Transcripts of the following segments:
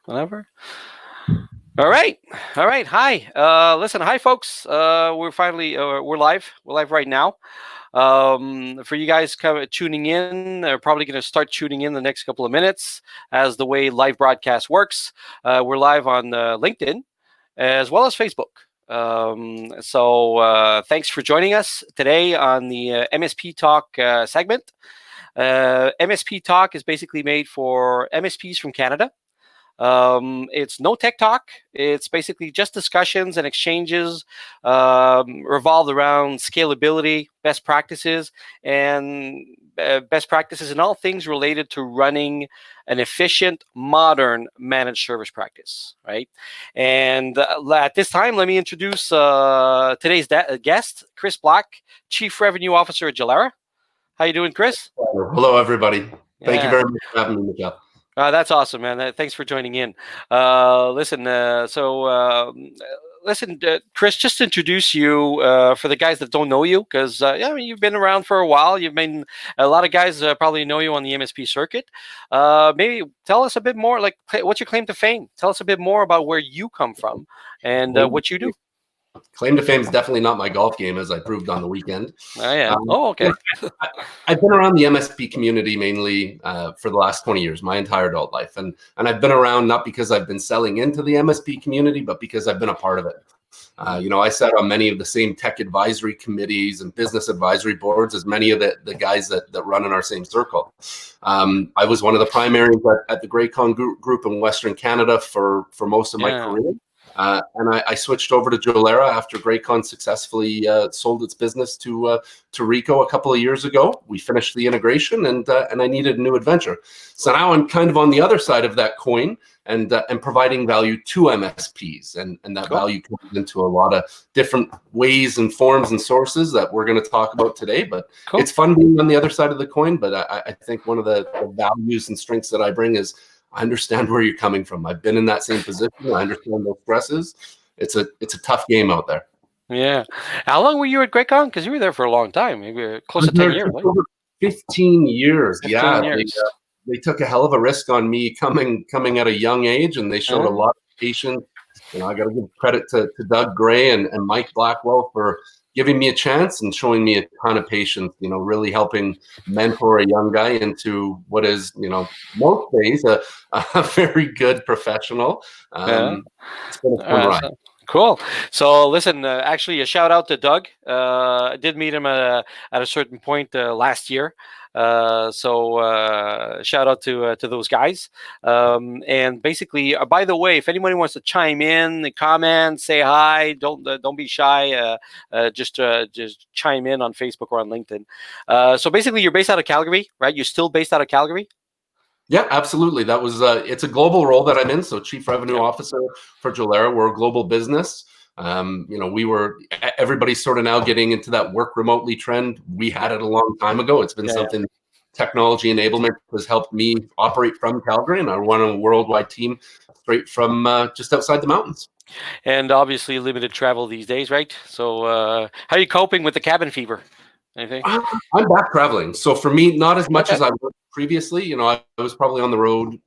Whatever. All right. Hi. Listen. Hi, folks. We're finally we're live. We're live right now. For you guys tuning in, they're probably going to start tuning in the next couple of minutes as the way live broadcast works. We're live on LinkedIn as well as Facebook. Thanks for joining us today on the MSP Talk segment. MSP Talk is basically made for MSPs from Canada. It's no tech talk. It's basically just discussions and exchanges revolved around scalability, best practices, and all things related to running an efficient, modern managed service practice, right? And at this time, let me introduce today's guest, Chris Black, Chief Revenue Officer at Jolera. How you doing, Chris? Hello, everybody. Thank you very much for having me, Michel. That's awesome, man. Thanks for joining in. Listen, Chris, just to introduce you for the guys that don't know you, because you've been around for a while. A lot of guys probably know you on the MSP circuit. Maybe tell us a bit more, like what's your claim to fame? Tell us a bit more about where you come from and what you do. Claim to fame is definitely not my golf game, as I proved on the weekend. Oh, yeah. Okay. I've been around the MSP community mainly for the last 20 years, my entire adult life. And I've been around not because I've been selling into the MSP community, but because I've been a part of it. I sat on many of the same tech advisory committees and business advisory boards as many of the guys that run in our same circle. I was one of the primaries at the Graycon group in Western Canada for most of my career. And I switched over to Jolera after Graycon successfully sold its business to Rico a couple of years ago. We finished the integration, and I needed a new adventure. So now I'm kind of on the other side of that coin and providing value to MSPs, and that value comes into a lot of different ways and forms and sources that we're going to talk about today. But it's fun being on the other side of the coin. But I think one of the values and strengths that I bring is I understand where you're coming from. I've been in that same position. I understand those stresses. It's a tough game out there. Yeah. How long were you at Graycon? Because you were there for a long time. Maybe close to 10 years. Right? Over 15 years. 15 years. They took a hell of a risk on me coming at a young age, and they showed a lot of patience. I got to give credit to Doug Gray and Mike Blackwell for giving me a chance and showing me a ton of patience, really helping mentor a young guy into what is, most days a very good professional. It's been a fun ride. Cool. So listen, actually a shout out to Doug. I did meet him at a certain point last year. So shout out to those guys. And basically, by the way, if anybody wants to chime in, comment, say hi, don't be shy. Just chime in on Facebook or on LinkedIn. So basically, you're based out of Calgary, right? You're still based out of Calgary? Yeah, absolutely. That was it's a global role that I'm in. So Chief Revenue Officer for Jolera. We're a global business. Everybody's sort of now getting into that work remotely trend. We had it a long time ago. It's been something technology enablement has helped me operate from Calgary, and I run a worldwide team straight from just outside the mountains. And obviously limited travel these days, right? So how are you coping with the cabin fever? Anything? I'm back traveling. So for me, not as much as I was previously. I was probably on the road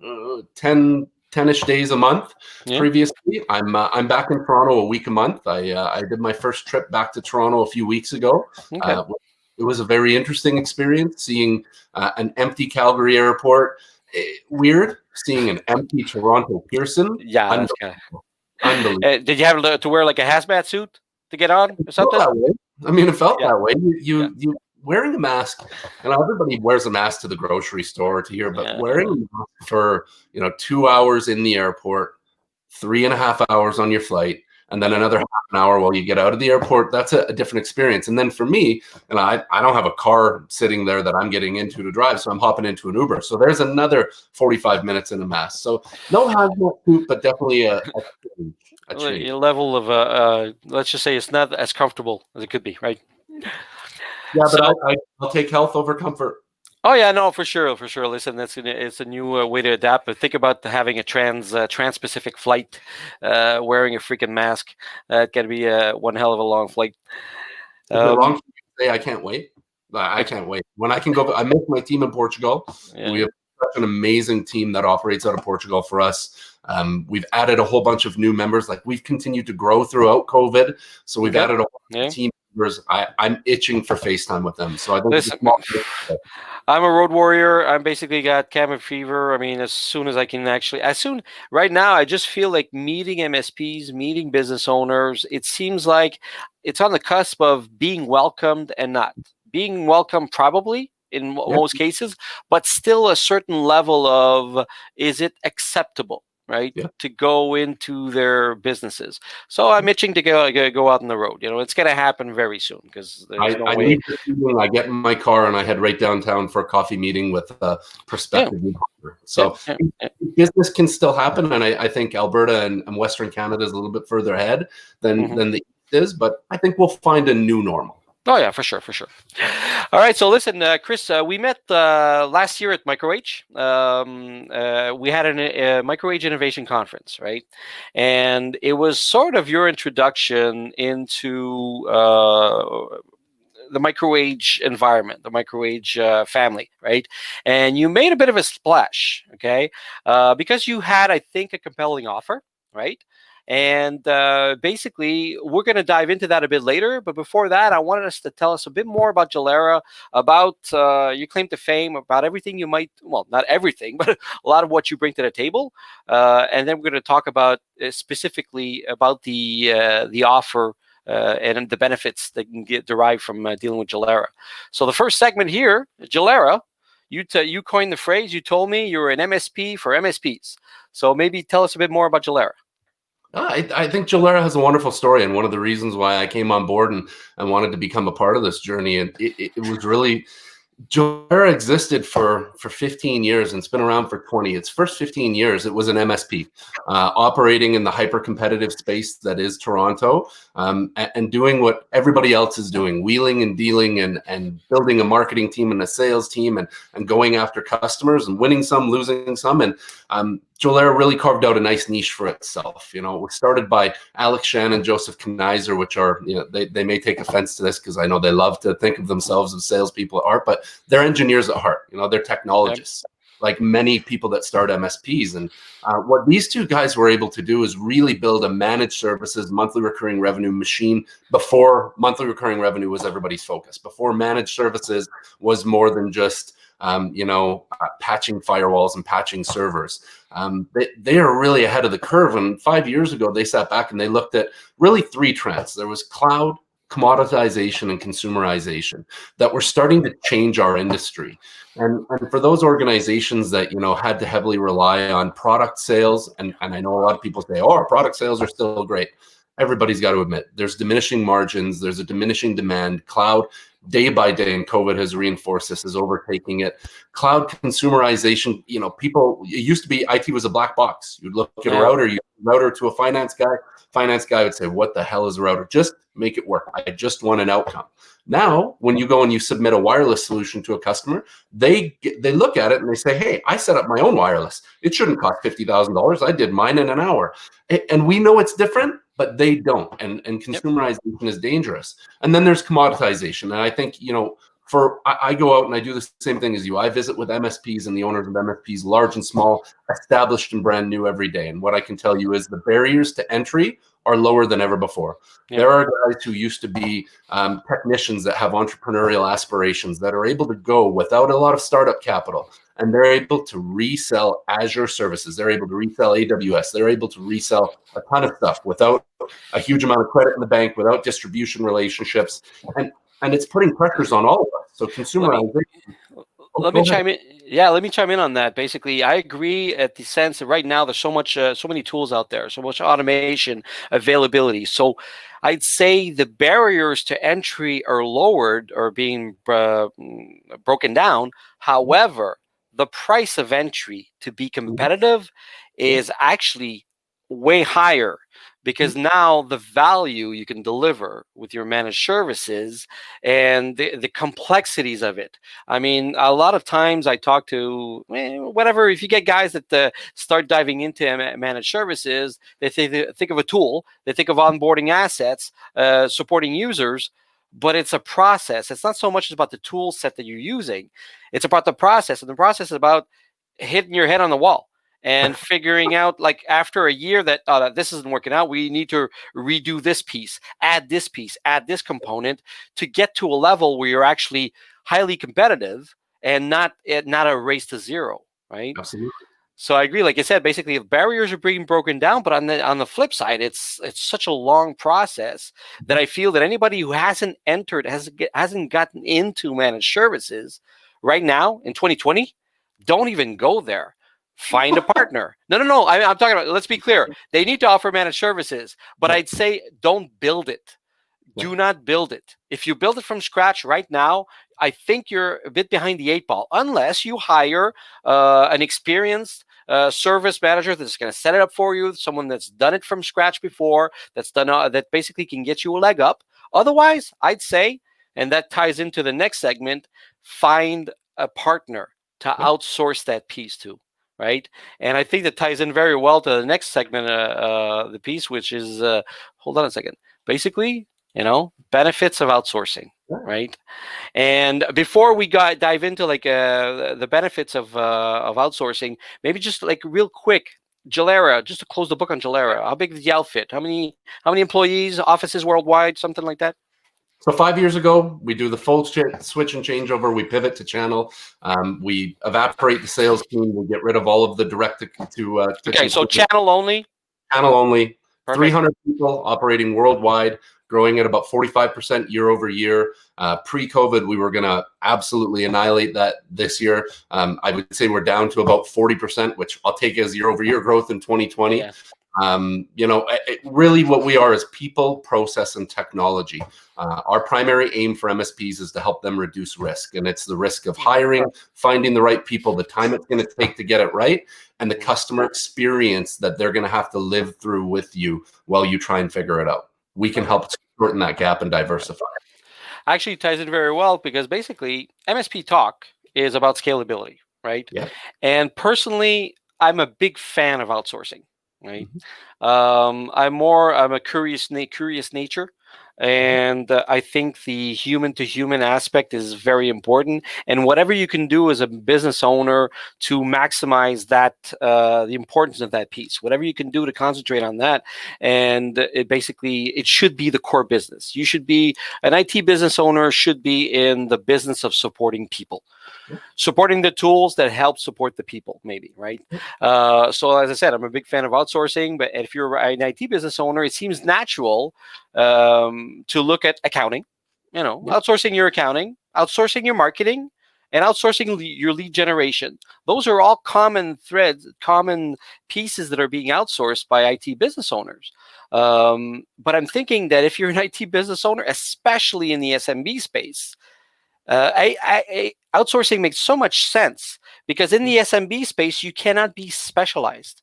10-ish days a month previously. I'm back in Toronto a week a month. I did my first trip back to Toronto a few weeks ago. It was a very interesting experience seeing an empty Calgary airport. Weird seeing an empty Toronto Pearson. Yeah, unbelievable. Did you have to wear like a hazmat suit to get on or something? It felt that way. You wearing a mask, and everybody wears a mask to the grocery store to here, but wearing a mask for 2 hours in the airport, 3.5 hours on your flight, and then another half an hour while you get out of the airport, that's a different experience. And then for me, I don't have a car sitting there that I'm getting into to drive, so I'm hopping into an Uber. So there's another 45 minutes in a mask. So no hazmat suit, but definitely a change. A level of let's just say it's not as comfortable as it could be, right? Yeah, but I'll take health over comfort. Oh yeah, no, for sure. Listen, it's a new way to adapt. But think about having a trans-Pacific flight, wearing a freaking mask. That can be one hell of a long flight. I can't wait. I can't wait. When I can go, I miss my team in Portugal. We have such an amazing team that operates out of Portugal for us. We've added a whole bunch of new members. Like, we've continued to grow throughout COVID, so we've added a whole bunch of team members. I'm itching for FaceTime with them. So I think I'm a road warrior. I'm basically got cabin fever. I mean, as soon as I can right now, I just feel like meeting MSPs, meeting business owners. It seems like it's on the cusp of being welcomed and not being welcomed, probably in most cases, but still a certain level of, is it acceptable, right, to go into their businesses? So I'm itching to go out on the road. It's going to happen very soon, because there's no way. I get in my car and I head right downtown for a coffee meeting with a prospective neighbor. So business can still happen, and I think Alberta and Western Canada is a little bit further ahead than the East is, but I think we'll find a new normal. Oh yeah, for sure. All right, so listen, Chris, we met last year at MicroH. We had a MicroH Innovation Conference, right? And it was sort of your introduction into the MicroH environment, the MicroH family, right? And you made a bit of a splash, okay? Because you had, I think, a compelling offer, right? And basically, we're going to dive into that a bit later. But before that, I wanted us to tell us a bit more about Jolera, about your claim to fame, about everything you might, well, not everything, but a lot of what you bring to the table. And then we're going to talk about specifically about the offer and the benefits that can get derived from dealing with Jolera. So the first segment here, Jolera, you coined the phrase. You told me you're an MSP for MSPs. So maybe tell us a bit more about Jolera. I think Jolera has a wonderful story, and one of the reasons why I came on board and wanted to become a part of this journey, and it was really, Jolera existed for 15 years and it's been around for 20. Its first 15 years, it was an MSP operating in the hyper-competitive space that is Toronto, and doing what everybody else is doing, wheeling and dealing and building a marketing team and a sales team and going after customers and winning some, losing some. And Jolera really carved out a nice niche for itself. It was started by Alex Shannon, Joseph Knizer, which are, they may take offense to this because I know they love to think of themselves as salespeople at heart, but they're engineers at heart. They're technologists, like many people that start MSPs. And what these two guys were able to do is really build a managed services, monthly recurring revenue machine before monthly recurring revenue was everybody's focus, before managed services was more than just patching firewalls and patching servers. They are really ahead of the curve. And 5 years ago, they sat back and they looked at really three trends. There was cloud, commoditization, and consumerization that were starting to change our industry. And for those organizations that, had to heavily rely on product sales, and I know a lot of people say, oh, our product sales are still great. Everybody's got to admit there's diminishing margins. There's a diminishing demand. Cloud, day by day, and COVID has reinforced this, is overtaking it. Cloud consumerization, people, it used to be IT was a black box. You'd look at a router, to a finance guy. Finance guy would say, what the hell is a router? Just make it work. I just want an outcome. Now, when you go and you submit a wireless solution to a customer, they look at it and they say, hey, I set up my own wireless. It shouldn't cost $50,000. I did mine in an hour. And we know it's different, but they don't. And consumerization is dangerous. And then there's commoditization. And I think, I go out and I do the same thing as you. I visit with MSPs and the owners of MSPs, large and small, established and brand new, every day. And what I can tell you is the barriers to entry are lower than ever before. There are guys who used to be technicians that have entrepreneurial aspirations that are able to go without a lot of startup capital, and they're able to resell Azure services. They're able to resell AWS. They're able to resell a ton of stuff without a huge amount of credit in the bank, without distribution relationships. And it's putting pressures on all of us. So consumerization. Let me chime in. Yeah, let me chime in on that. Basically, I agree at the sense that right now there's so many tools out there, so much automation, availability. So I'd say the barriers to entry are lowered or being broken down. However, the price of entry to be competitive is actually way higher, because now the value you can deliver with your managed services and the complexities of it. I mean, a lot of times I talk to whatever, if you get guys that start diving into managed services, they think of a tool, they think of onboarding assets, supporting users, but it's a process. It's not so much about the tool set that you're using. It's about the process. And the process is about hitting your head on the wall and figuring out, like, after a year that this isn't working out, we need to redo this piece, add this component to get to a level where you're actually highly competitive and not a race to zero, right? Absolutely. So I agree. Like I said, basically, if barriers are being broken down, but on the flip side, it's such a long process that I feel that anybody who hasn't gotten into managed services right now in 2020, don't even go there. Find a partner. No. I'm talking about. Let's be clear. They need to offer managed services, but I'd say don't build it. Do not build it. If you build it from scratch right now, I think you're a bit behind the eight ball, unless you hire an experienced service manager that's going to set it up for you, someone that's done it from scratch before, that basically can get you a leg up. Otherwise, I'd say, and that ties into the next segment, find a partner to outsource that piece to, right? And I think that ties in very well to the next segment, the piece, which is, hold on a second, basically, benefits of outsourcing, right? And before we dive into like the benefits of outsourcing, maybe just like real quick, Jolera, just to close the book on Jolera. How big is the outfit? How many employees, offices worldwide, something like that? So 5 years ago, we do the full switch and changeover. We pivot to channel. We evaporate the sales team. We get rid of all of the direct to okay, so channel only. Channel only. Perfect. 300 people operating worldwide, growing at about 45% year over year. Pre-COVID, we were going to absolutely annihilate that this year. I would say we're down to about 40%, which I'll take as year over year growth in 2020. Yeah. Really what we are is people, process, and technology. Our primary aim for MSPs is to help them reduce risk. And it's the risk of hiring, finding the right people, the time it's going to take to get it right, and the customer experience that they're going to have to live through with you while you try and figure it out. We can help shorten that gap and diversify. Actually, it ties in very well because basically MSP Talk is about scalability, right? Yeah. And personally, I'm a big fan of outsourcing, right? I'm a curious nature. And I think the human to human aspect is very important. And whatever you can do as a business owner to maximize that, the importance of that piece, whatever you can do to concentrate on that. And it should be the core business. You should be an IT business owner, should be in the business of supporting people. Supporting the tools that help support the people, maybe, right? So as I said, I'm a big fan of outsourcing, but if you're an IT business owner, it seems natural to look at accounting, outsourcing your accounting, outsourcing your marketing, and outsourcing your lead generation. Those are all common threads, common pieces that are being outsourced by IT business owners. But I'm thinking that if you're an IT business owner, especially in the SMB space, outsourcing makes so much sense because in the SMB space, you cannot be specialized.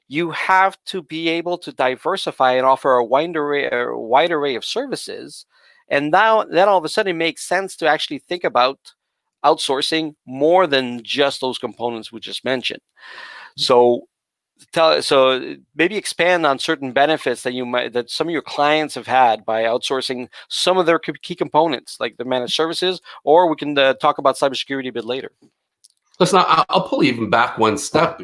You have to be able to diversify and offer a wide array of services. And now then all of a sudden it makes sense to actually think about outsourcing more than just those components we just mentioned. So maybe expand on certain benefits that some of your clients have had by outsourcing some of their key components, like the managed services, or we can talk about cybersecurity a bit later. Listen, I'll pull even back one step.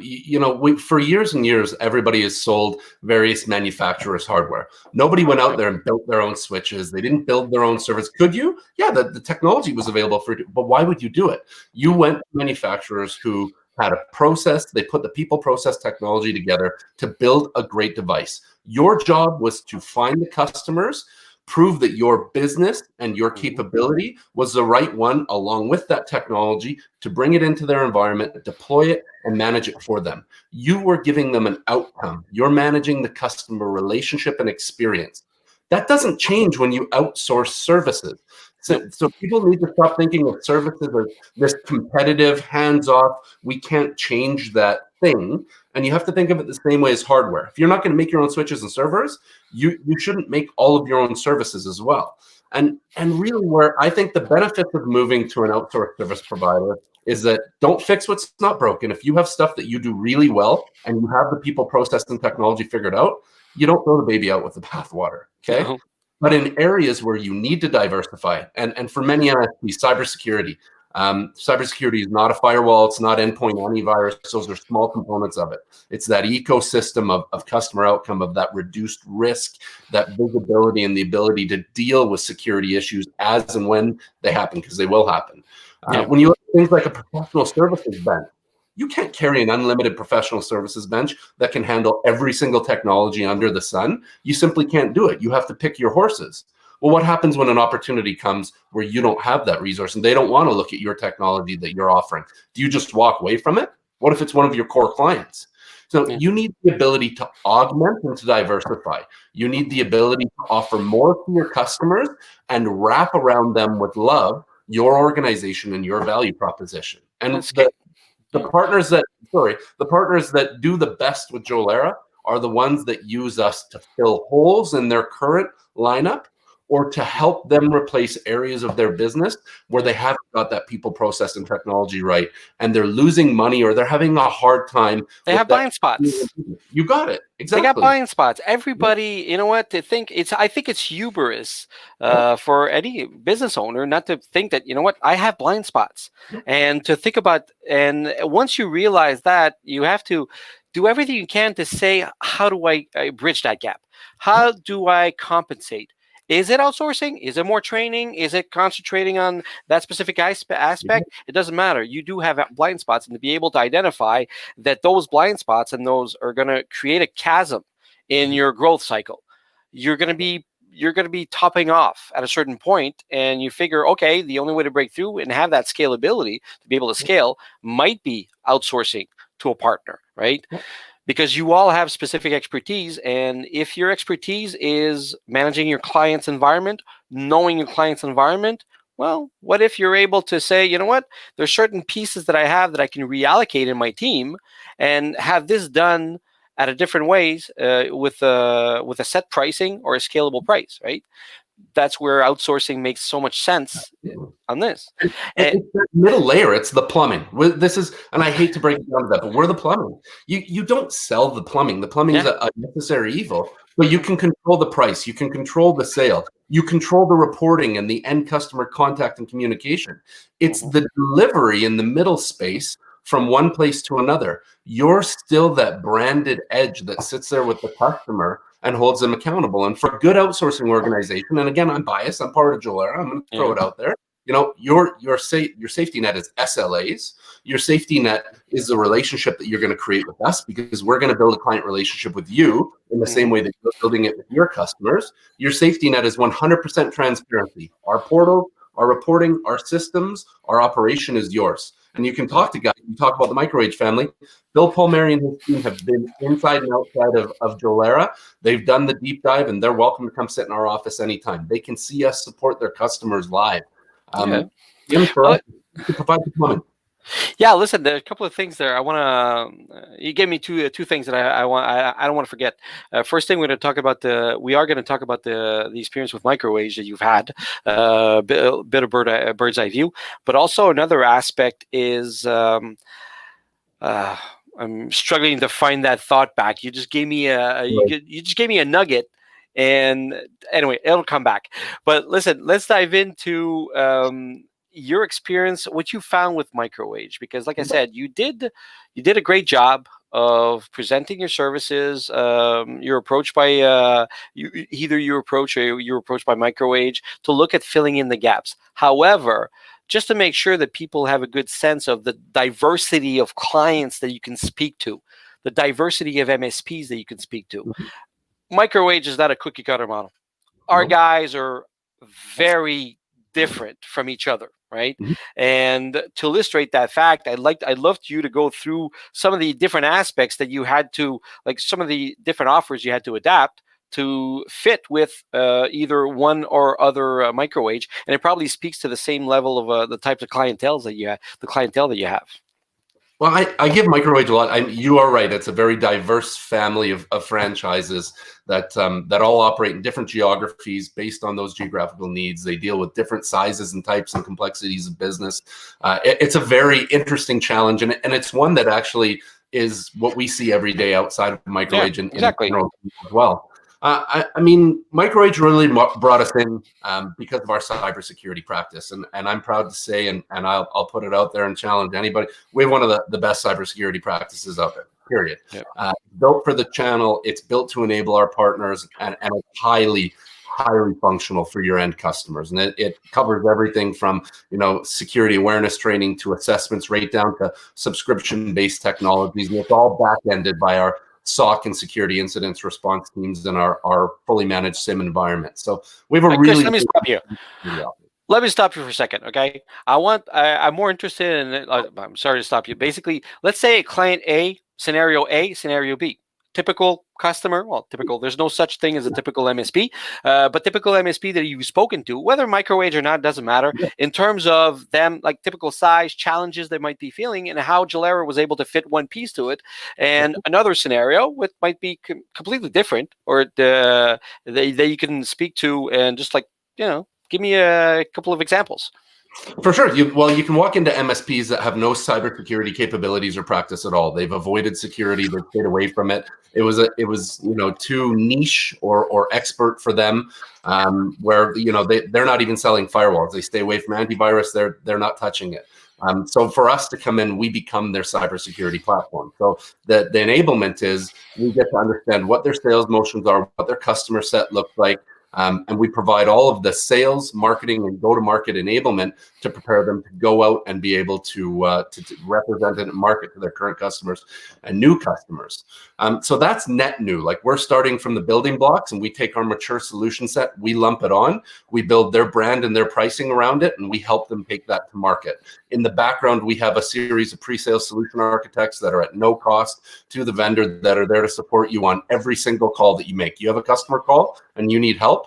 For years and years, everybody has sold various manufacturers' hardware. Nobody went out there and built their own switches. They didn't build their own service. Could you? Yeah, the technology was available for it, but why would you do it? You went to manufacturers who had a process. They put the people, process, technology together to build a great device. Your job was to find the customers, prove that your business and your capability was the right one, along with that technology, to bring it into their environment, deploy it, and manage it for them. You were giving them an outcome. You're managing the customer relationship and experience. That doesn't change when you outsource services. So people need to stop thinking of services as this competitive, hands-off, we can't change that thing. And you have to think of it the same way as hardware. If you're not going to make your own switches and servers, you shouldn't make all of your own services as well. And really where I think the benefits of moving to an outsourced service provider is that don't fix what's not broken. If you have stuff that you do really well and you have the people, process, and technology figured out, you don't throw the baby out with the bathwater, okay? No. But in areas where you need to diversify, and for many MSPs, cybersecurity, Cybersecurity is not a firewall. It's not endpoint antivirus. Those are small components of it. It's that ecosystem of customer outcome, of that reduced risk, that visibility, and the ability to deal with security issues as and when they happen, because they will happen. When you look at things like a professional services bench, you can't carry an unlimited professional services bench that can handle every single technology under the sun. You simply can't do it. You have to pick your horses. Well, what happens when an opportunity comes where you don't have that resource and they don't want to look at your technology that you're offering? Do you just walk away from it? What if it's one of your core clients? So you need the ability to augment and to diversify. You need the ability to offer more to your customers and wrap around them with love your organization and your value proposition. And the partners that do the best with Jolera are the ones that use us to fill holes in their current lineup, or to help them replace areas of their business where they haven't got that people, process, and technology right, and they're losing money, or they're having a hard time. They have blind spots. You got it. Exactly. They got blind spots. Everybody, you know what? I think it's hubris for any business owner not to think that, you know what, I have blind spots, and to think about. And once you realize that, you have to do everything you can to say, how do I bridge that gap? How do I compensate? Is it outsourcing? Is it more training? Is it concentrating on that specific aspect? It doesn't matter. You do have blind spots, and to be able to identify that those blind spots and those are going to create a chasm in your growth cycle. You're going to be topping off at a certain point, and you figure, okay, the only way to break through and have that scalability to be able to scale might be outsourcing to a partner, right? Because you all have specific expertise. And if your expertise is managing your client's environment, knowing your client's environment, well, what if you're able to say, you know what, there's certain pieces that I have that I can reallocate in my team and have this done at a different ways with a set pricing or a scalable price, right? That's where outsourcing makes so much sense on this. And it's that middle layer. It's the plumbing. This is, and I hate to break it down to that, but we're the plumbing. You don't sell the plumbing. The plumbing is a necessary evil, but you can control the price. You can control the sale. You control the reporting and the end customer contact and communication. It's the delivery in the middle space from one place to another. You're still that branded edge that sits there with the customer and holds them accountable. And for a good outsourcing organization, and again, I'm biased, I'm part of Jolera, I'm going to throw it out there. You know, your safety net is SLAs. Your safety net is the relationship that you're going to create with us, because we're going to build a client relationship with you in the same way that you're building it with your customers. Your safety net is 100% transparency. Our portal, our reporting, our systems, our operation is yours. And you can talk to guys. You talk about the MicroAge family. Bill Palmieri and his team have been inside and outside of Jolera. They've done the deep dive, and they're welcome to come sit in our office anytime. They can see us support their customers live. For us, to provide the plumbing. Yeah, listen, there are a couple of things there. I want to. You gave me two things that I don't want to forget. First thing, we are going to talk about the experience with MicroAge that you've had, a bit of bird's eye view, but also another aspect is I'm struggling to find that thought back. You just gave me you just gave me a nugget, and anyway, it'll come back. But listen, let's dive into your experience, what you found with MicroAge, because like I said, you did a great job of presenting your services. You're approached by you're approached by MicroAge to look at filling in the gaps. However, just to make sure that people have a good sense of the diversity of clients that you can speak to, the diversity of MSPs that you can speak to. MicroAge is not a cookie cutter model. Our guys are very different from each other, right? And to illustrate that fact, I'd love you to go through some of the different aspects that you had to, like some of the different offers you had to adapt to fit with either one or other MicroAge, and it probably speaks to the same level of the types of clientele that you have. Well, I give MicroAge a lot. You are right. It's a very diverse family of franchises that all operate in different geographies based on those geographical needs. They deal with different sizes and types and complexities of business. It's a very interesting challenge, and it's one that actually is what we see every day outside of MicroAge and as well. I mean, MicroAge really brought us in because of our cybersecurity practice, and I'm proud to say, and I'll put it out there and challenge anybody. We have one of the best cybersecurity practices out there. Period. Yep. Built for the channel. It's built to enable our partners, and it's highly functional for your end customers, and it covers everything from security awareness training to assessments, right down to subscription-based technologies, and it's all back-ended by our SOC and security incidents response teams in our fully managed SIM environment. So we have a Chris, let me stop you. Yeah. Let me stop you for a second, okay? I'm more interested in, I'm sorry to stop you. Basically, let's say client A, scenario B. Typical customer, well, typical, there's no such thing as a typical MSP, but typical MSP that you've spoken to, whether MicroAge or not, doesn't matter, in terms of them, like typical size, challenges they might be feeling, and how Jolera was able to fit one piece to it. And another scenario, which might be completely different, or that you can speak to, and just like, give me a couple of examples. For sure. You can walk into MSPs that have no cybersecurity capabilities or practice at all. They've avoided security. They've stayed away from it. It was too niche or expert for them, where they're not even selling firewalls. They stay away from antivirus. They're not touching it. So for us to come in, we become their cybersecurity platform. So the enablement is we get to understand what their sales motions are, what their customer set looks like. And we provide all of the sales, marketing, and go-to-market enablement to prepare them to go out and be able to represent and market to their current customers and new customers. So that's net new. Like, we're starting from the building blocks, and we take our mature solution set, we lump it on, we build their brand and their pricing around it, and we help them take that to market. In the background, we have a series of pre-sales solution architects that are at no cost to the vendor, that are there to support you on every single call that you make. You have a customer call and you need help.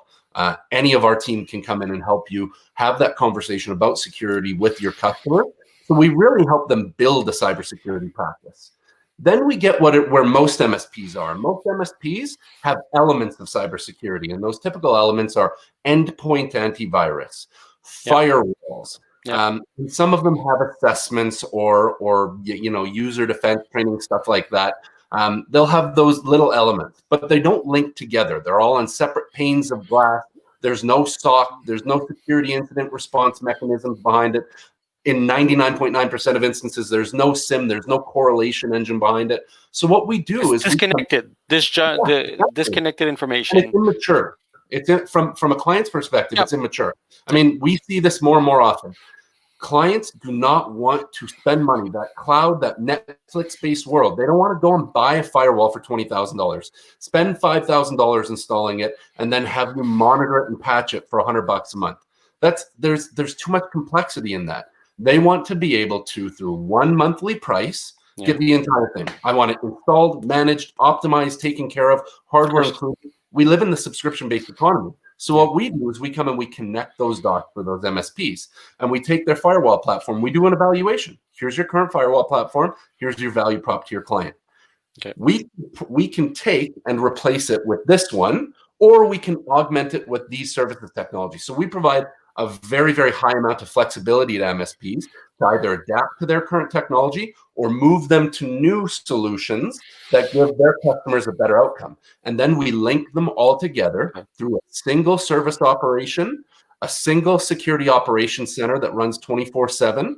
Any of our team can come in and help you have that conversation about security with your customer. So we really help them build a cybersecurity practice. Then we get where most MSPs are. Most MSPs have elements of cybersecurity, and those typical elements are endpoint antivirus, firewalls. And some of them have assessments or user defense training, stuff like that. They'll have those little elements, but they don't link together. They're all on separate panes of glass. There's no SOC, there's no security incident response mechanisms behind it. In 99.9% of instances, there's no SIM, there's no correlation engine behind it. So what we do is disconnected. Disconnected information. And it's immature. From a client's perspective, it's immature. I mean, we see this more and more often. Clients do not want to spend money, that cloud, that Netflix-based world. They don't want to go and buy a firewall for $20,000, spend $5,000 installing it, and then have you monitor it and patch it for $100 a month. There's too much complexity in that. They want to be able to, through one monthly price, get the entire thing. I want it installed, managed, optimized, taken care of, hardware included. We live in the subscription-based economy. So what we do is we come and we connect those dots for those MSPs, and we take their firewall platform. We do an evaluation. Here's your current firewall platform. Here's your value prop to your client. Okay. We can take and replace it with this one, or we can augment it with these services technology. So we provide a very, very high amount of flexibility to MSPs to either adapt to their current technology or move them to new solutions that give their customers a better outcome. And then we link them all together through a single service operation, a single security operations center that runs 24/7.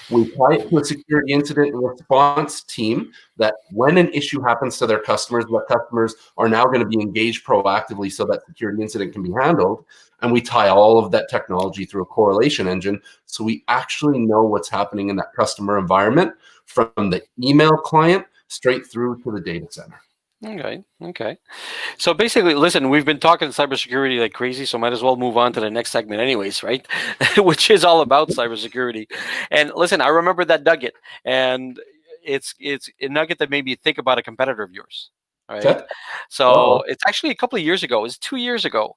We tie it to a security incident response team that when an issue happens to their customers, the customers are now going to be engaged proactively so that security incident can be handled. And we tie all of that technology through a correlation engine, so we actually know what's happening in that customer environment from the email client straight through to the data center. Okay. So basically, listen, we've been talking cybersecurity like crazy, so might as well move on to the next segment anyways, right? Which is all about cybersecurity. And listen, I remember that nugget, and it's a nugget that made me think about a competitor of yours, right? Okay. So it's actually a couple of years ago. It's 2 years ago.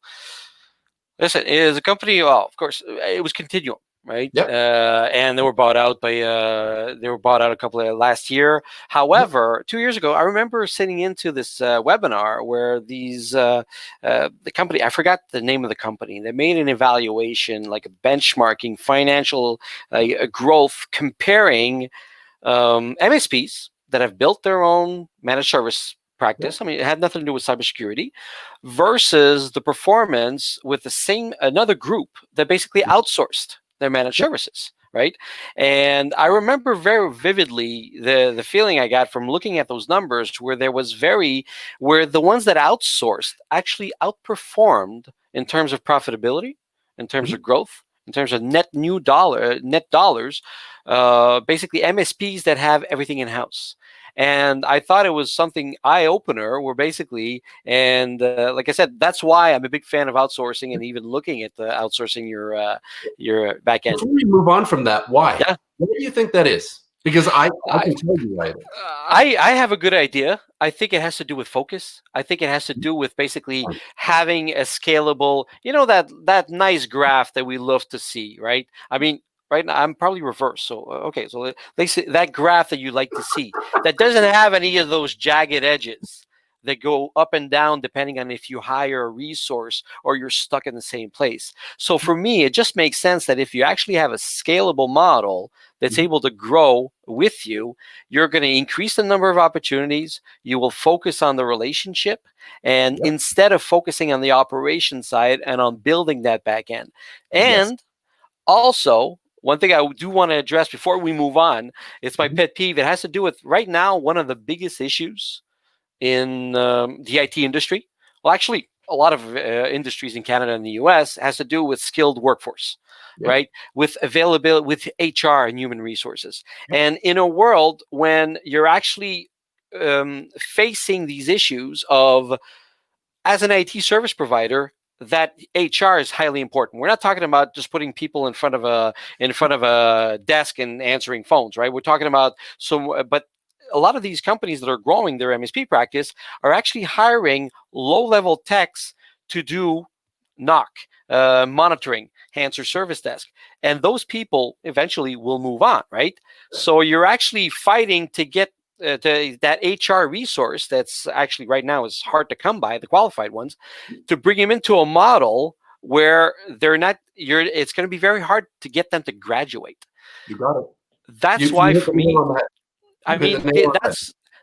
Listen, it is a company, well, of course, it was Continuum, right? Yep. And they were bought out a couple of last year. However, 2 years ago, I remember sitting into this webinar where the company, I forgot the name of the company, they made an evaluation, like a benchmarking financial growth, comparing MSPs that have built their own managed service practice. I mean, it had nothing to do with cybersecurity, versus the performance with another group that basically outsourced their managed services, right? And I remember very vividly the feeling I got from looking at those numbers, where where the ones that outsourced actually outperformed in terms of profitability, in terms of growth, in terms of net dollars, basically MSPs that have everything in house. And I thought it was something eye opener. Where basically, and like I said, that's why I'm a big fan of outsourcing, and even looking at the outsourcing your back end. Before we move on from that, why? Yeah. What do you think that is? Because I can tell you why. I have a good idea. I think it has to do with focus. I think it has to do with basically having a scalable, that nice graph that we love to see, right? I mean, right now I'm probably reverse. So okay, so they say that graph that you like to see that doesn't have any of those jagged edges that go up and down depending on if you hire a resource or you're stuck in the same place. So for me, it just makes sense that if you actually have a scalable model that's able to grow with you, you're going to increase the number of opportunities. You will focus on the relationship, and instead of focusing on the operation side and on building that back end. And also, one thing I do want to address before we move on, it's my pet peeve. It has to do with right now, one of the biggest issues in the IT industry. Well, actually, a lot of industries in Canada and the US has to do with skilled workforce, right? With availability, with HR and human resources. And in a world when you're actually facing these issues of, as an IT service provider, that HR is highly important. We're not talking about just putting people in front of a desk and answering phones, right? We're talking about but a lot of these companies that are growing their MSP practice are actually hiring low-level techs to do NOC, monitoring, answer service desk. And those people eventually will move on, right? So you're actually fighting to get that HR resource that's actually right now is hard to come by, the qualified ones, to bring them into a model where it's going to be very hard to get them to graduate. You got it. That's why for me, I mean,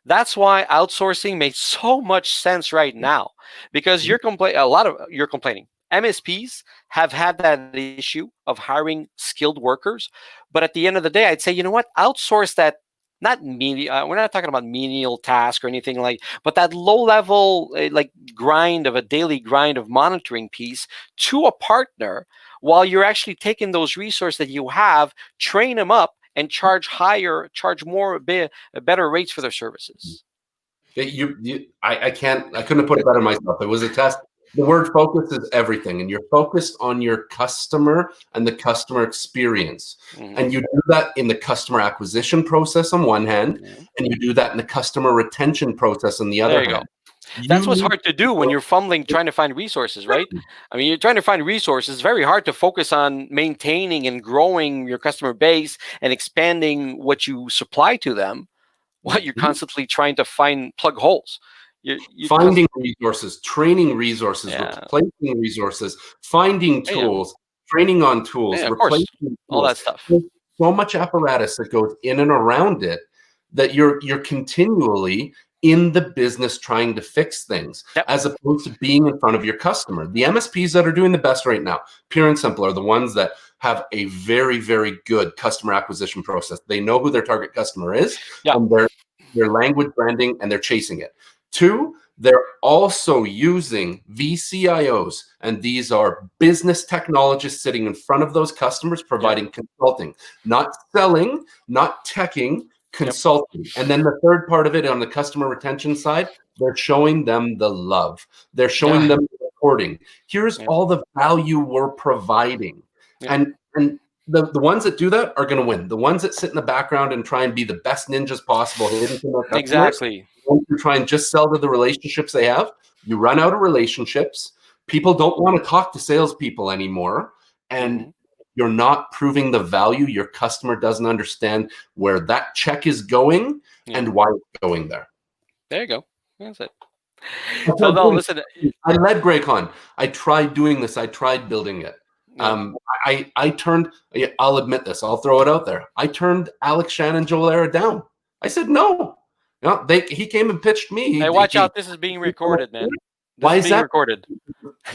that's why outsourcing makes so much sense right now, because you're complaining. MSPs have had that issue of hiring skilled workers, but at the end of the day, I'd say, you know what, outsource that. Not we're not talking about menial task or anything but that low level, like a daily grind of monitoring piece to a partner, while you're actually taking those resources that you have, train them up, and charge better rates for their services. I couldn't have put it better myself. It was a test. The word focus is everything, and you're focused on your customer and the customer experience. And you do that in the customer acquisition process on one hand, and you do that in the customer retention process on the other hand. That's what's hard to do when you're fumbling trying to find resources, right? I mean, you're trying to find resources. It's very hard to focus on maintaining and growing your customer base and expanding what you supply to them, while you're constantly trying to plug holes. Finding resources, training resources, replacing resources, finding tools, training on tools, replacing tools. All that stuff. There's so much apparatus that goes in and around it that you're continually in the business trying to fix things, as opposed to being in front of your customer. The MSPs that are doing the best right now, pure and simple, are the ones that have a very, very good customer acquisition process. They know who their target customer is, and their language branding, and they're chasing it. Two, they're also using VCIOs, and these are business technologists sitting in front of those customers, providing consulting, not selling, not teching, consulting. And then the third part of it, on the customer retention side, they're showing them the love. They're showing them the reporting. Here's all the value we're providing. And the ones that do that are going to win. The ones that sit in the background and try and be the best ninjas possible, hidden from their customers, exactly. You try and just sell to the relationships they have. You run out of relationships. People don't want to talk to salespeople anymore, and you're not proving the value. Your customer doesn't understand where that check is going and why it's going there. There you go. That's it. So no, listen. I led Greycon. I tried doing this. I tried building it. I turned. I'll admit this. I'll throw it out there. I turned Alex Shannon Jolera down. I said no. He came and pitched me. Hey, watch out. This is being recorded, man. This Why is is being that? recorded.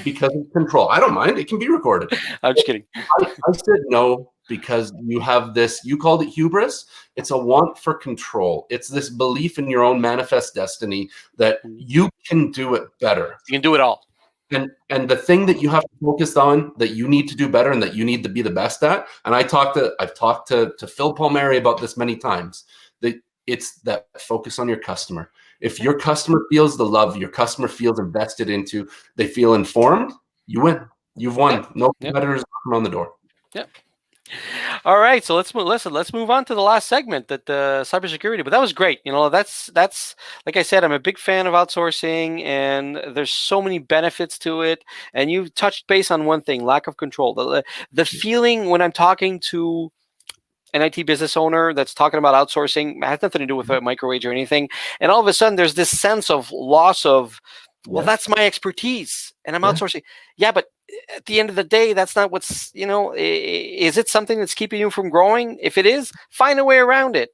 Because of control. I don't mind. It can be recorded. I'm just kidding. I said no because you have this, you called it hubris. It's a want for control. It's this belief in your own manifest destiny that you can do it better. You can do it all. And the thing that you have to focus on, that you need to do better and that you need to be the best at, and I've talked to Phil Palmieri about this many times, that it's that focus on your customer. If your customer feels the love, your customer feels invested into, they feel informed, you win. You've won. Yep. No competitors come on the door. Yep. All right, so let's move on to the last segment, that cybersecurity. But that was great. That's like I said, I'm a big fan of outsourcing, and there's so many benefits to it. And you touched base on one thing: lack of control. The feeling when I'm talking to an IT business owner that's talking about outsourcing, it has nothing to do with a microwave or anything. And all of a sudden, there's this sense of loss of, well, that's my expertise, and I'm outsourcing. Yeah, but at the end of the day, that's not what's, is it something that's keeping you from growing? If it is, find a way around it.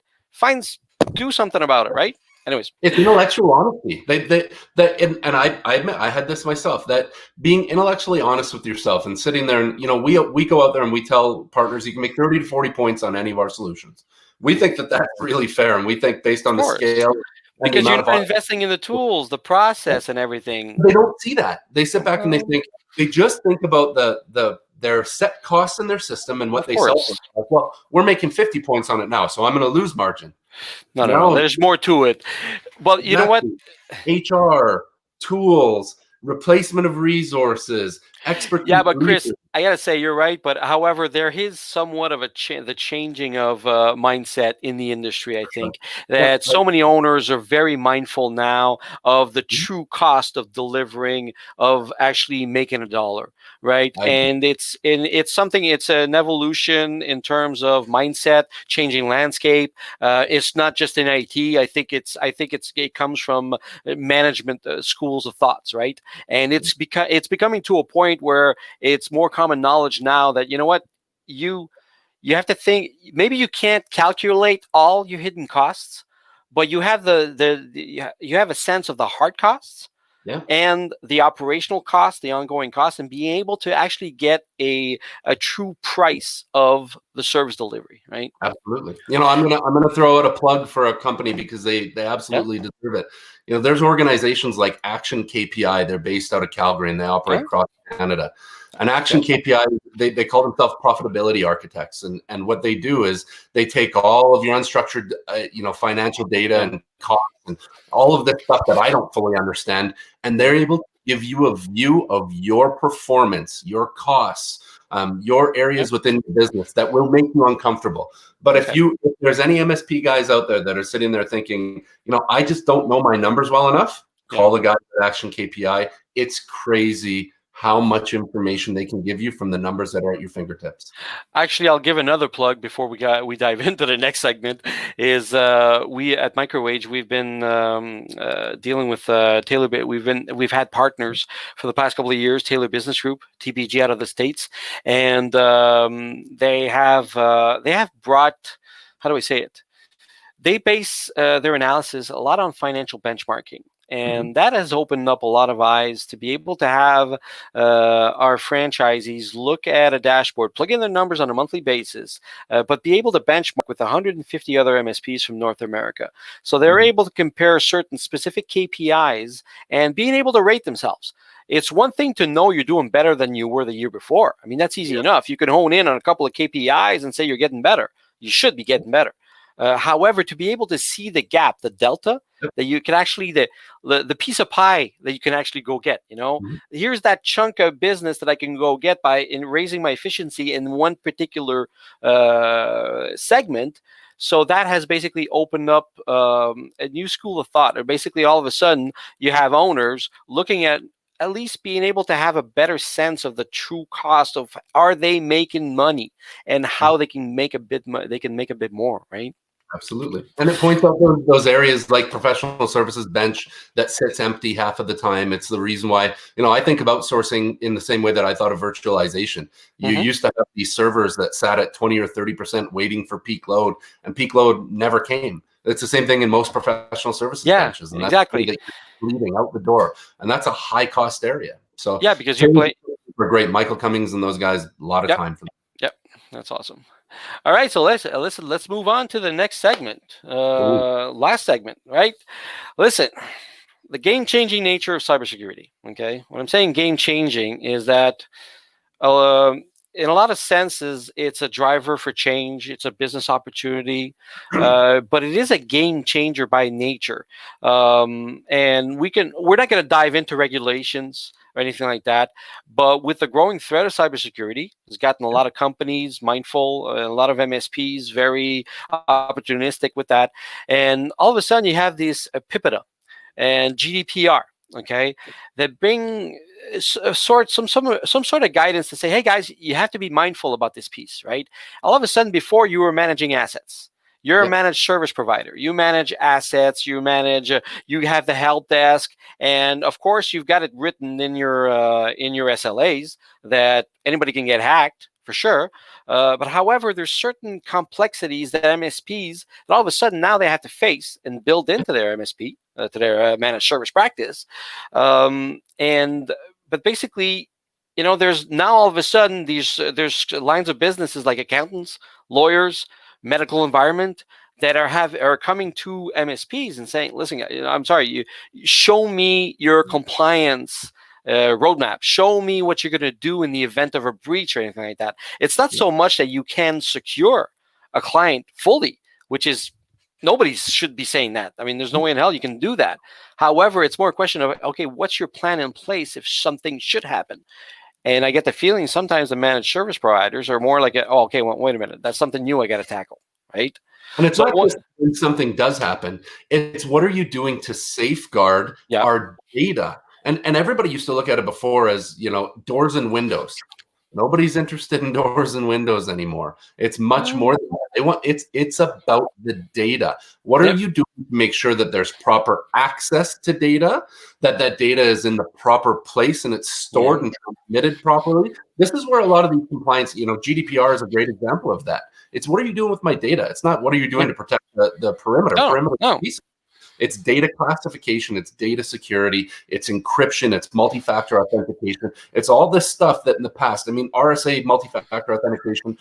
Do something about it, right? Anyways. It's intellectual honesty. And I admit, I had this myself, that being intellectually honest with yourself and sitting there and, we go out there and we tell partners you can make 30 to 40 points on any of our solutions. We think that that's really fair. And we think based on the scale. Because you're not investing in the tools, the process, and everything. They don't see that. They sit back and they just think about their set costs in their system and what they sell. Well, we're making 50 points on it now, so I'm going to lose margin. No. There's more to it. Well, you know what? HR, tools, replacement of resources, expertise. Yeah, but Chris, I gotta say you're right. But however, there is somewhat of the changing of mindset in the industry. I think that so many owners are very mindful now of the true cost of delivering, of actually making a dollar, right? And it's something. It's an evolution in terms of mindset, changing landscape. It's not just in IT. I think it comes from management schools of thoughts, right? And it's becoming to a point where it's more common knowledge now that, you have to think, maybe you can't calculate all your hidden costs, but you have you have a sense of the hard costs and the operational costs, the ongoing costs, and being able to actually get a true price of the service delivery, right? Absolutely. I'm gonna throw out a plug for a company because they absolutely deserve it. There's organizations like Action KPI. They're based out of Calgary and they operate across Canada. And Action KPI, they call themselves profitability architects. And what they do is they take all of your unstructured, financial data and costs and all of this stuff that I don't fully understand, and they're able to give you a view of your performance, your costs, your areas within your business that will make you uncomfortable. But if there's any MSP guys out there that are sitting there thinking, I just don't know my numbers well enough, call the guy at Action KPI. It's crazy how much information they can give you from the numbers that are at your fingertips. Actually, I'll give another plug before we dive into the next segment. Is we at Microwage, we've been dealing with Taylor. We've had partners for the past couple of years. Taylor Business Group, TBG, out of the States, and they have brought. How do I say it? They base their analysis a lot on financial benchmarking. And that has opened up a lot of eyes to be able to have our franchisees look at a dashboard, plug in their numbers on a monthly basis, but be able to benchmark with 150 other MSPs from North America. So they're able to compare certain specific KPIs and being able to rate themselves. It's one thing to know you're doing better than you were the year before. I mean, that's easy enough. You can hone in on a couple of KPIs and say you're getting better. You should be getting better. However, to be able to see the gap, the delta, that you can actually, the piece of pie that you can actually go get, here's that chunk of business that I can go get by raising my efficiency in one particular segment. So that has basically opened up a new school of thought. Or basically, all of a sudden, you have owners looking at least being able to have a better sense of the true cost of, are they making money, and how they can make a bit more, right? Absolutely. And it points out those areas like professional services bench that sits empty half of the time. It's the reason why, I think of outsourcing in the same way that I thought of virtualization. You used to have these servers that sat at 20 or 30% waiting for peak load, and peak load never came. It's the same thing in most professional services benches, and that's exactly. that you're bleeding out the door, and that's a high cost area. So yeah, because you're playing. We're great. Michael Cummings and those guys, a lot of time for them. Yep, that's awesome. All right, so let's move on to the next segment. Last segment, right? Listen, the game-changing nature of cybersecurity. Okay, when I'm saying game-changing is that, in a lot of senses, it's a driver for change. It's a business opportunity, but it is a game changer by nature. And we're not going to dive into regulations or anything like that. But with the growing threat of cybersecurity, it's gotten a lot of companies mindful, a lot of MSPs very opportunistic with that. And all of a sudden, you have this PIPEDA and GDPR, okay, that bring some sort of guidance to say, hey guys, you have to be mindful about this piece, right? All of a sudden, before you were managing assets, you're a managed service provider. You manage assets. You manage. You have the help desk, and of course, you've got it written in your SLAs that anybody can get hacked for sure. But however, there's certain complexities that MSPs that all of a sudden now they have to face and build into their MSP, to their managed service practice. But basically, there's now all of a sudden there's lines of businesses like accountants, lawyers, medical environment that are coming to MSPs and saying, listen, I'm sorry, you show me your compliance roadmap. Show me what you're going to do in the event of a breach or anything like that. It's not so much that you can secure a client fully, which is nobody should be saying that. I mean, there's no way in hell you can do that. However, it's more a question of, okay, what's your plan in place if something should happen? And I get the feeling sometimes the managed service providers are more like, oh, okay, well, wait a minute, that's something new I got to tackle, right? And it's not just when something does happen. It's what are you doing to safeguard our data? And everybody used to look at it before as, doors and windows. Nobody's interested in doors and windows anymore. It's much more than that. It's about the data. What are you doing to make sure that there's proper access to data, that data is in the proper place and it's stored and transmitted properly? This is where a lot of these compliance, GDPR is a great example of that. It's what are you doing with my data? It's not what are you doing to protect the perimeter. No. It's data classification, it's data security, it's encryption, it's multi-factor authentication. It's all this stuff that in the past, I mean, RSA multi-factor authentication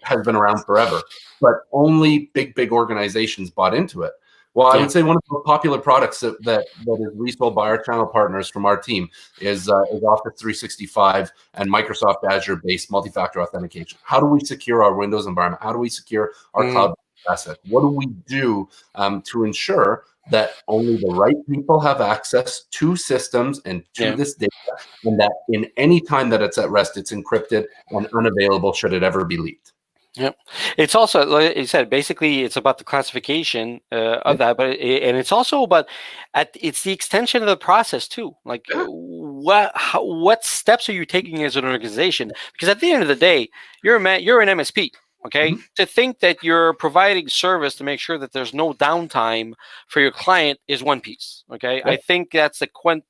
has been around forever, but only big organizations bought into it. Well, I would say one of the popular products that is resold by our channel partners from our team is Office 365 and Microsoft Azure-based multi-factor authentication. How do we secure our Windows environment? How do we secure our cloud asset? What do we do to ensure that only the right people have access to systems and to this data, and that in any time that it's at rest, it's encrypted and unavailable should it ever be leaked? Yep. It's also, like you said, basically it's about the classification of that, but it's also about it's the extension of the process too. Like what steps are you taking as an organization? Because at the end of the day, you're an MSP. Okay, to think that you're providing service to make sure that there's no downtime for your client is one piece. Okay, I think that's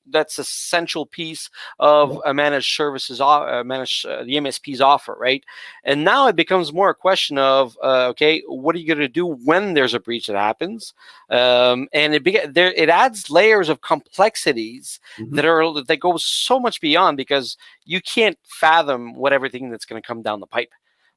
that's essential piece of a managed services, the MSP's offer, right? And now it becomes more a question of, okay, what are you going to do when there's a breach that happens? And it adds layers of complexities that go so much beyond, because you can't fathom what everything that's going to come down the pipe.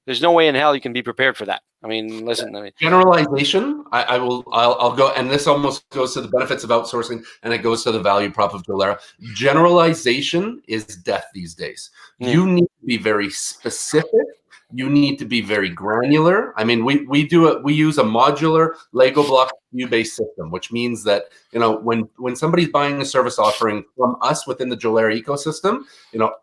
There's no way in hell you can be prepared for that. I mean, listen. Generalization. I'll go, and this almost goes to the benefits of outsourcing, and it goes to the value prop of Jolera. Generalization is death these days. You need to be very specific. You need to be very granular. I mean, we use a modular Lego block view-based system, which means that, when somebody's buying a service offering from us within the Jolera ecosystem,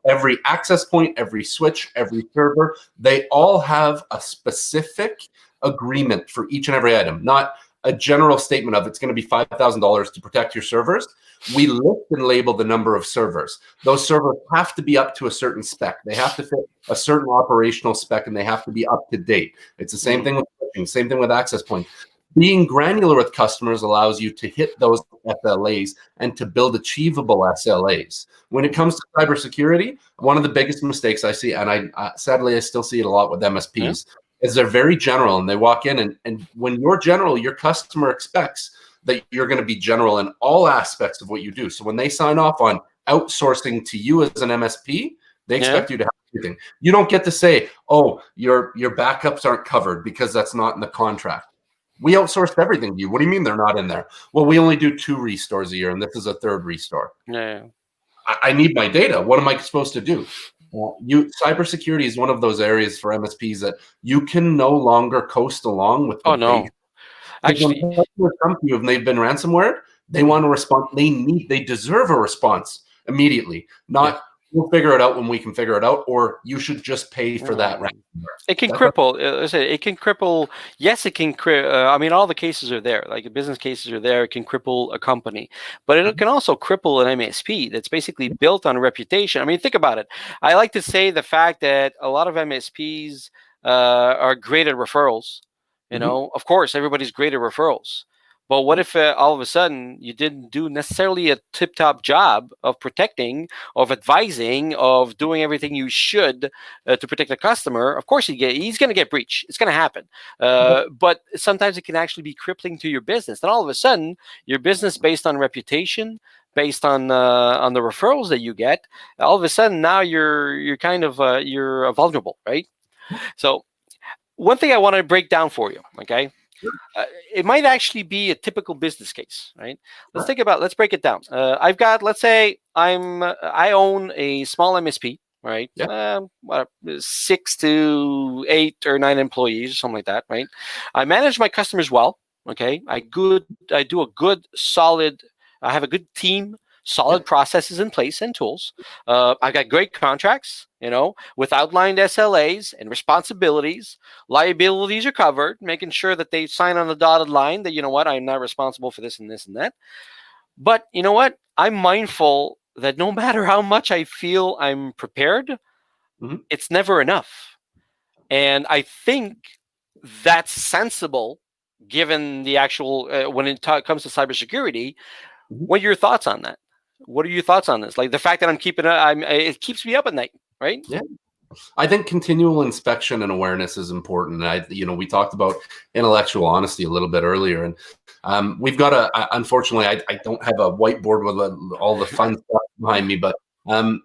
every access point, every switch, every server, they all have a specific agreement for each and every item, not a general statement of it's going to be $5,000 to protect your servers. We list and label the number of servers. Those servers have to be up to a certain spec. They have to fit a certain operational spec, and they have to be up to date. It's the same thing with switching, same thing with access points. Being granular with customers allows you to hit those SLAs and to build achievable SLAs. When it comes to cybersecurity, one of the biggest mistakes I see, and sadly I still see it a lot with MSPs, is they're very general, and they walk in, and when you're general, your customer expects that you're going to be general in all aspects of what you do. So when they sign off on outsourcing to you as an MSP, they expect you to have everything. You don't get to say, oh, your backups aren't covered because that's not in the contract. We outsourced everything to you. What do you mean they're not in there? Well, we only do 2 restores a year, and this is a 3rd restore. I need my data. What am I supposed to do? Cybersecurity is one of those areas for MSPs that you can no longer coast along with. Oh no, actually, when customers come to you and they've been ransomware, they want a response. They deserve a response immediately. Not we'll figure it out when we can figure it out, or you should just pay for that ransomware. It can cripple. It can cripple. Yes, it can. I mean, all the cases are there. Like business cases are there. It can cripple a company, but it can also cripple an MSP that's basically built on a reputation. I mean, think about it. I like to say the fact that a lot of MSPs are great at referrals. You know, of course, everybody's great at referrals. But what if all of a sudden you didn't do necessarily a tip-top job of protecting, of advising, of doing everything you should to protect the customer? Of course, he's going to get breached. It's going to happen. But sometimes it can actually be crippling to your business. Then all of a sudden, your business, based on reputation, based on the referrals that you get, all of a sudden now you're kind of you're vulnerable, right? So one thing I want to break down for you, okay? It might actually be a typical business case, right? Let's break it down. I've got, let's say I own a small MSP, right? 6 to 8 or 9 employees, or something like that, right? I manage my customers well, okay? I do a good, solid, I have a good team, solid processes in place and tools. I've got great contracts, you know, with outlined SLAs and responsibilities. Liabilities are covered, making sure that they sign on the dotted line that, you know what, I'm not responsible for this and this and that. But you know what? I'm mindful that no matter how much I feel I'm prepared, it's never enough. And I think that's sensible given the actual, when it comes to cybersecurity. What are your thoughts on that? What are your thoughts on this? Like the fact that it keeps me up at night, right? Yeah. I think continual inspection and awareness is important. We talked about intellectual honesty a little bit earlier, and we've got unfortunately, I don't have a whiteboard with all the fun stuff behind me, but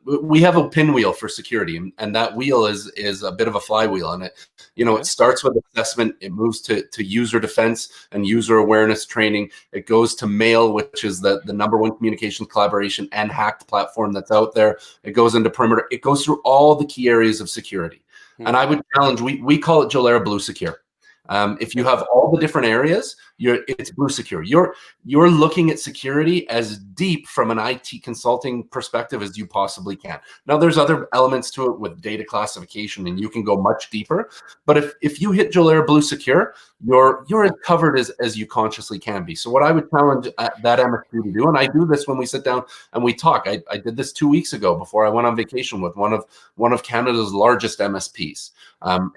we have a pinwheel for security, and that wheel is a bit of a flywheel, and it starts with assessment, it moves to user defense and user awareness training, it goes to mail, which is the number 1 communications collaboration and hacked platform that's out there, it goes into perimeter, it goes through all the key areas of security. And I would challenge, we call it Jolera Blue Secure. If you have all the different areas, it's Blue Secure. You're looking at security as deep from an IT consulting perspective as you possibly can. Now, there's other elements to it with data classification, and you can go much deeper. But if you hit Jolera Blue Secure, you're as covered as you consciously can be. So what I would challenge that MSP to do, and I do this when we sit down and we talk. I did this 2 weeks ago before I went on vacation with one of Canada's largest MSPs.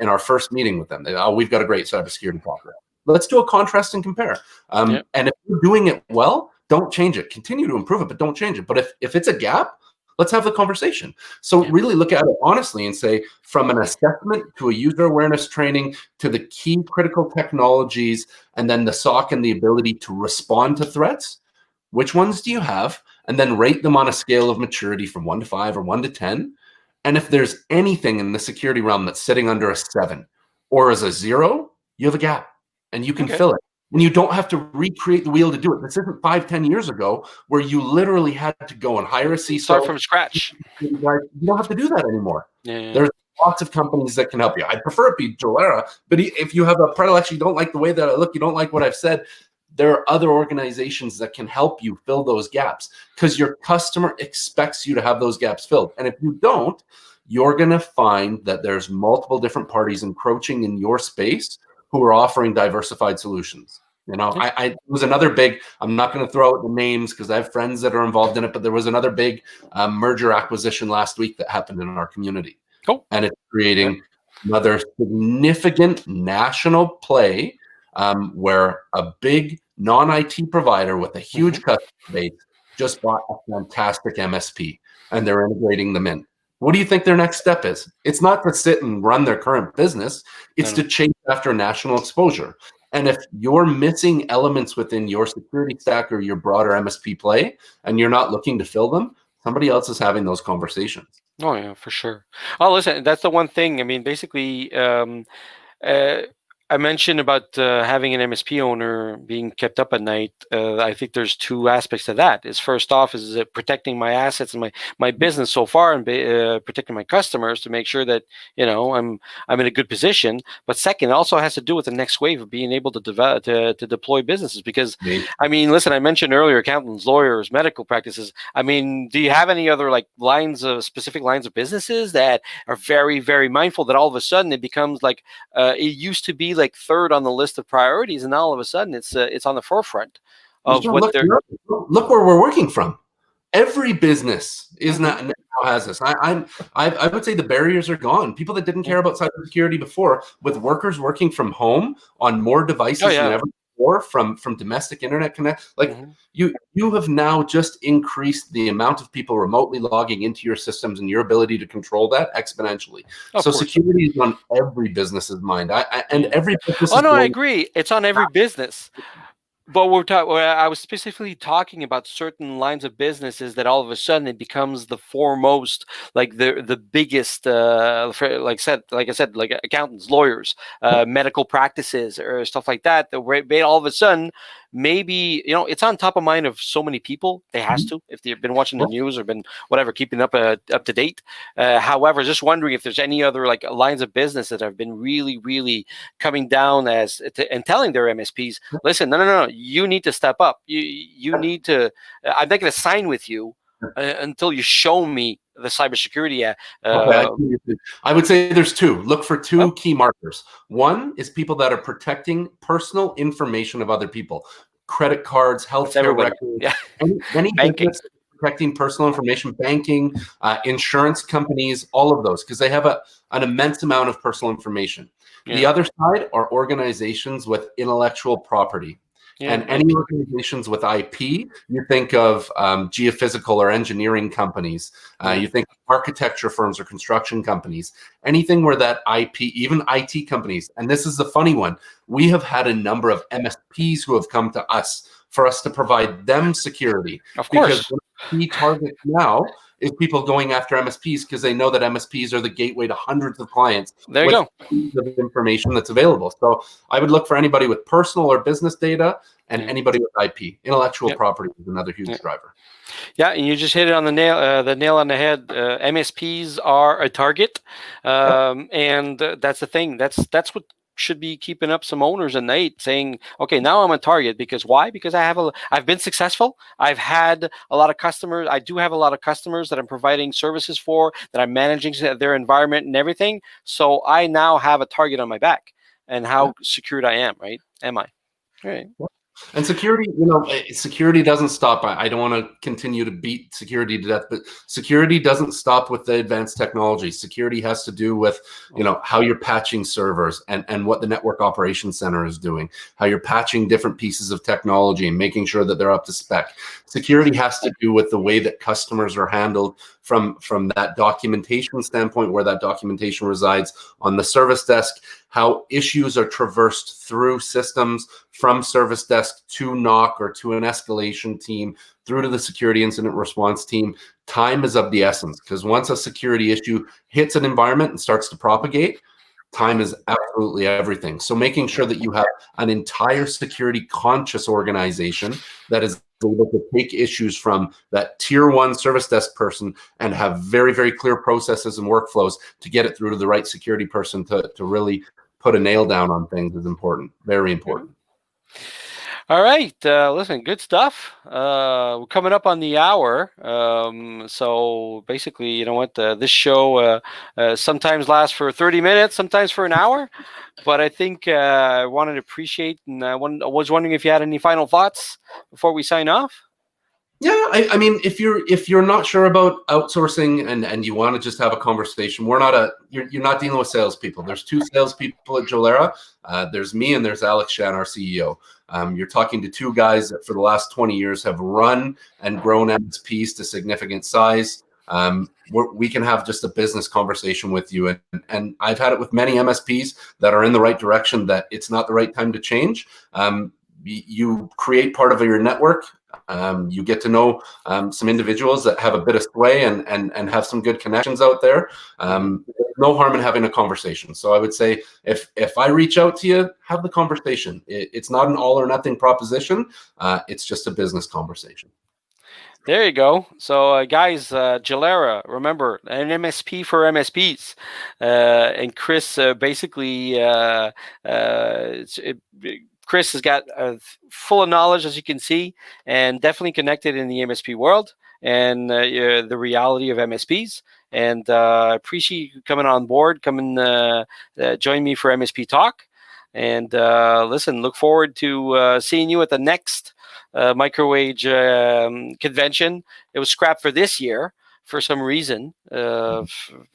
In our first meeting with them, we've got a great cybersecurity program. Let's do a contrast and compare. And if you're doing it well, don't change it. Continue to improve it, but don't change it. But if it's a gap, let's have the conversation. So really look at it honestly and say, from an assessment to a user awareness training to the key critical technologies, and then the SOC and the ability to respond to threats, which ones do you have? And then rate them on a scale of maturity from 1 to 5 or 1 to 10. And if there's anything in the security realm that's sitting under a 7 or as a 0, you have a gap and you can fill it. And you don't have to recreate the wheel to do it. This isn't 5-10 years ago where you literally had to go and hire a CISO. Start from scratch. You don't have to do that anymore. There's lots of companies that can help you. I prefer it be Jolera, but if you have a predilection, you don't like the way that I look, you don't like what I've said, there are other organizations that can help you fill those gaps because your customer expects you to have those gaps filled. And if you don't, you're going to find that there's multiple different parties encroaching in your space who are offering diversified solutions. I was another big, I'm not going to throw out the names because I have friends that are involved in it, but there was another big merger acquisition last week that happened in our community. And it's creating another significant national play where a big non-IT provider with a huge customer base just bought a fantastic MSP and they're integrating them in. What do you think their next step is? It's not to sit and run their current business. It's to chase after national exposure. And if you're missing elements within your security stack or your broader MSP play, and you're not looking to fill them, somebody else is having those conversations. Oh yeah, for sure. Oh, listen, that's the one thing. I mean, basically, uh, I mentioned about having an MSP owner being kept up at night. I think there's two aspects to that. Is first off is protecting my assets and my business so far, and protecting my customers to make sure that I'm in a good position. But second, it also has to do with the next wave of being able to develop to deploy businesses. Because I mean, listen, I mentioned earlier accountants, lawyers, medical practices. I mean, do you have any other like specific lines of businesses that are very, very mindful that all of a sudden it becomes like it used to be like third on the list of priorities, and now all of a sudden it's on the forefront of what they're. Look where we're working from. Every business is now has this. I would say the barriers are gone. People that didn't care about cybersecurity before, with workers working from home on more devices than ever before, from domestic internet connect, like you have now just increased the amount of people remotely logging into your systems and your ability to control that exponentially. So security is on every business's mind. And every business. Oh no, I agree. It's on every business. But I was specifically talking about certain lines of businesses that all of a sudden it becomes the foremost, like the biggest, like I said, like accountants, lawyers, medical practices, or stuff like that. That all of a sudden, maybe it's on top of mind of so many people. They has to, if they've been watching the news or been whatever, keeping up to date. However, just wondering if there's any other like lines of business that have been really, really coming down and telling their MSPs, listen, no. You need to step up. You need to. I'm not going to sign with you until you show me the cybersecurity. I would say there's two. Look for two key markers. One is people that are protecting personal information of other people, credit cards, healthcare records, any business protecting personal information, banking, insurance companies, all of those, because they have an immense amount of personal information. The other side are organizations with intellectual property. And any organizations with IP, you think of geophysical or engineering companies. You think architecture firms or construction companies. Anything where that IP, even IT companies. And this is the funny one. We have had a number of MSPs who have come to us for us to provide them security. Of course. Because the key target now is people going after MSPs because they know that MSPs are the gateway to hundreds of clients. There you go. With information that's available. So I would look for anybody with personal or business data and anybody with IP. Intellectual property is another huge driver. Yeah, and you just hit it on the nail on the head. MSPs are a target, and that's the thing. That's what should be keeping up some owners at night, saying, okay, now I'm a target. Because why? Because I've been successful. I've had a lot of customers. I do have a lot of customers that I'm providing services for, that I'm managing their environment and everything. So I now have a target on my back, and how secured I am, right? Am I? All right. And security, security doesn't stop. I don't want to continue to beat security to death, but security doesn't stop with the advanced technology. Security has to do with, how you're patching servers and what the network operations center is doing, how you're patching different pieces of technology and making sure that they're up to spec. Security has to do with the way that customers are handled from that documentation standpoint, where that documentation resides on the service desk, how issues are traversed through systems from service desk to NOC or to an escalation team through to the security incident response team. Time is of the essence, because once a security issue hits an environment and starts to propagate, time is absolutely everything. So making sure that you have an entire security conscious organization that is able to take issues from that tier one service desk person and have very, very clear processes and workflows to get it through to the right security person to really put a nail down on things is important. Very important. All right. Listen, good stuff. We're coming up on the hour. So basically, you know what? This show sometimes lasts for 30 minutes, sometimes for an hour. But I think I wanted to appreciate, and I was wondering if you had any final thoughts before we sign off. Yeah, I mean, if you're not sure about outsourcing and you want to just have a conversation, you're not dealing with salespeople. There's two salespeople at Jolera. There's me and there's Alex Shan, our CEO. You're talking to two guys that for the last 20 years have run and grown MSPs to significant size. we can have just a business conversation with you. And I've had it with many MSPs that are in the right direction, that it's not the right time to change. You create part of your network. You get to know some individuals that have a bit of sway and have some good connections out there. No harm in having a conversation. So I would say if I reach out to you, have the conversation. It's not an all or nothing proposition. It's just a business conversation. There you go. So, guys, Jolera, remember, an MSP for MSPs. And Chris basically, Chris has got full of knowledge, as you can see, and definitely connected in the MSP world and the reality of MSPs. And I appreciate you coming on board, join me for MSP Talk. And listen, look forward to seeing you at the next microwave convention. It was scrapped for this year for some reason. I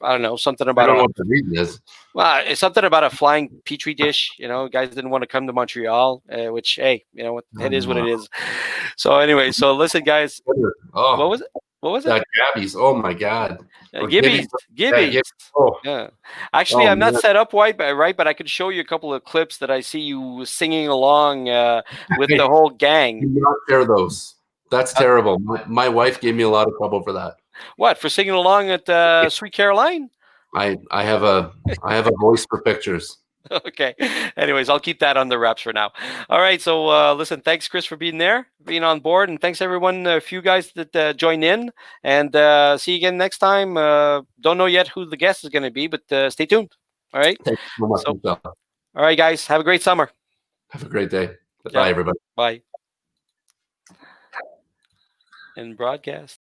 don't know, something about. I don't know what the reason is. Well, it's something about a flying petri dish. Guys didn't want to come to Montreal, which, hey, it is what it is. So anyway, so listen, guys. Oh, what was it? What was it? Gabby's. Oh my God. Gibby's. Oh. Yeah. Actually, I'm not set up right, but I could show you a couple of clips that I see you singing along with the whole gang. Do not share those. That's terrible. My wife gave me a lot of trouble for that. What, for singing along at Sweet Caroline? I have a voice for pictures. Okay. Anyways, I'll keep that on the wraps for now. All right. So listen, thanks, Chris, for being on board, and thanks everyone, a few guys that joined in, and see you again next time. Don't know yet who the guest is going to be, but stay tuned. All right. Thanks so much. All right, guys. Have a great summer. Have a great day. Bye, everybody. Bye. And broadcast.